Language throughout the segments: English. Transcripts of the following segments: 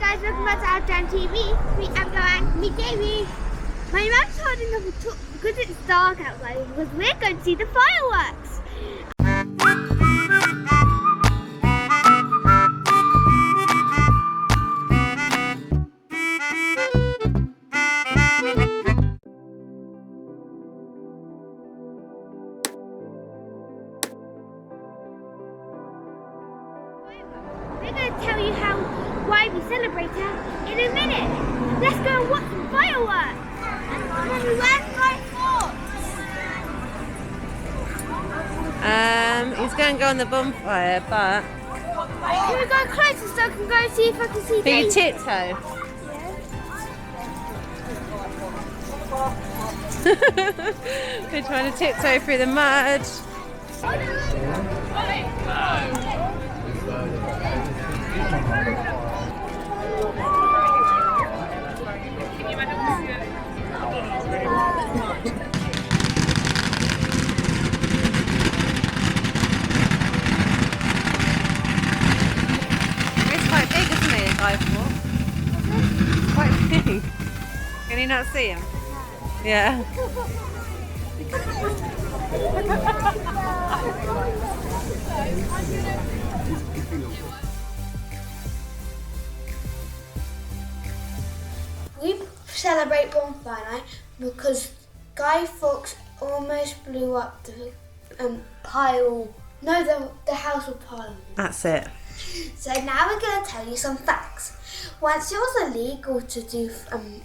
guys, welcome back to Abajam TV. Me, Abajam, and me, Davey. My mum's holding up a tour because it's dark outside because we're going to see the fireworks. We're going to tell you why we celebrate her in a minute. Let's go and watch some fireworks. Mommy, where's Guy Fawkes? He's going to go on the bonfire, but... Can we go closer so I can go and see if I can see Can you Davey? tiptoe? We're trying to tiptoe through the mud. It's quite big, isn't it, Guy Fawkes? Quite big. Can you not see him? Yeah. We celebrate Bonfire Night because Guy Fawkes almost blew up the House of Parliament. That's it. So now we're going to tell you some facts. Once it was illegal to do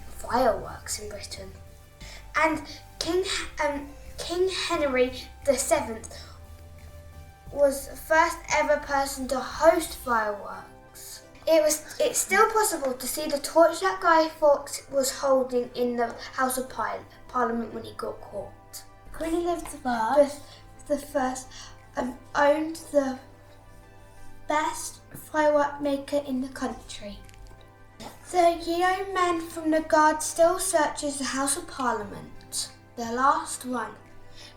fireworks in Britain, and King Henry VII was the first ever person to host fireworks. It's still possible to see the torch that Guy Fawkes was holding in the House of Parliament when he got caught. Queen Elizabeth the first owned the best firework maker in the country. The yeoman from the guard still searches the House of Parliament, the last one.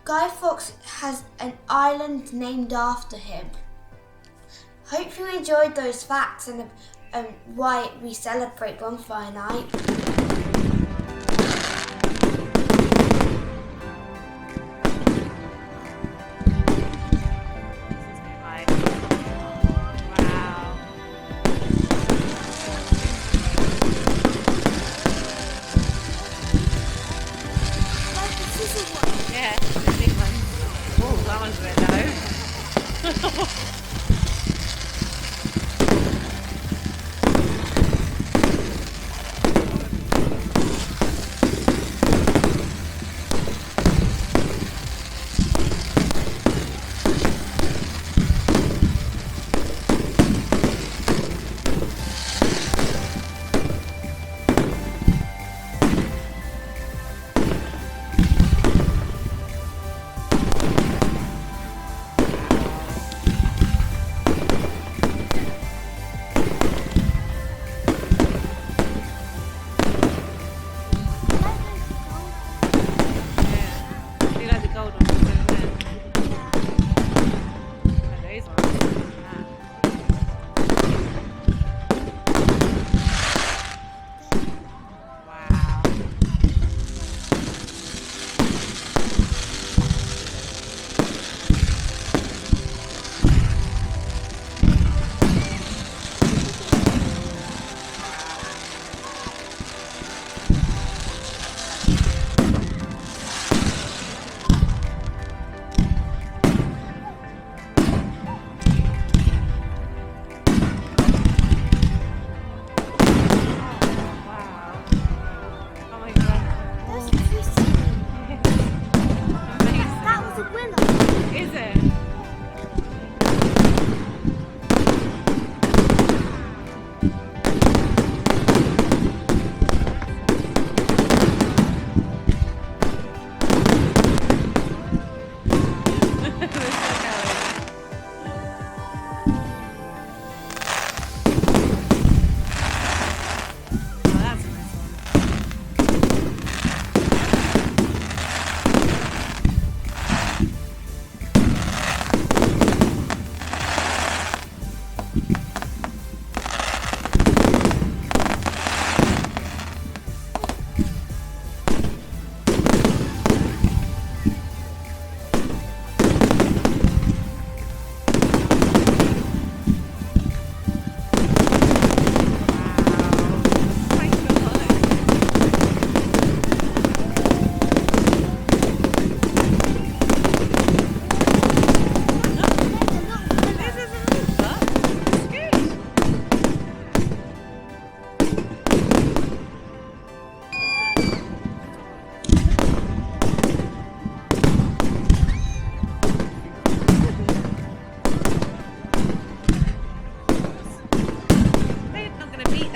Guy Fawkes has an island named after him. Hope you enjoyed those facts and why we celebrate Bonfire Night. Yeah, the big one. Oh, that one's a bit low.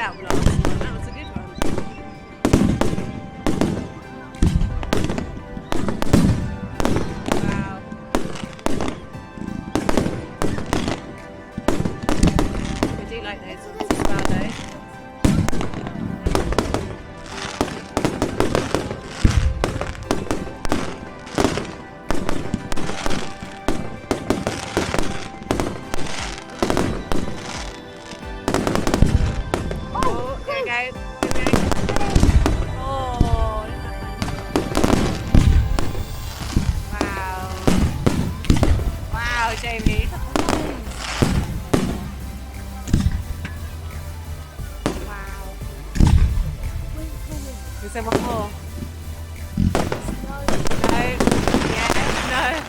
that last one. That was a good one. Wow. I do like those ones as well, though. Jamie. Wow. Is there one more? No. Yeah. No.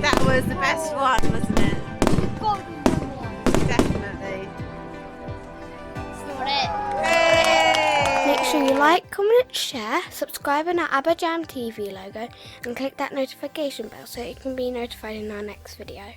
That was the best one, wasn't it? Definitely. Hey! Make sure you like, comment, share, subscribe on our Abajam TV logo and click that notification bell so you can be notified in our next video.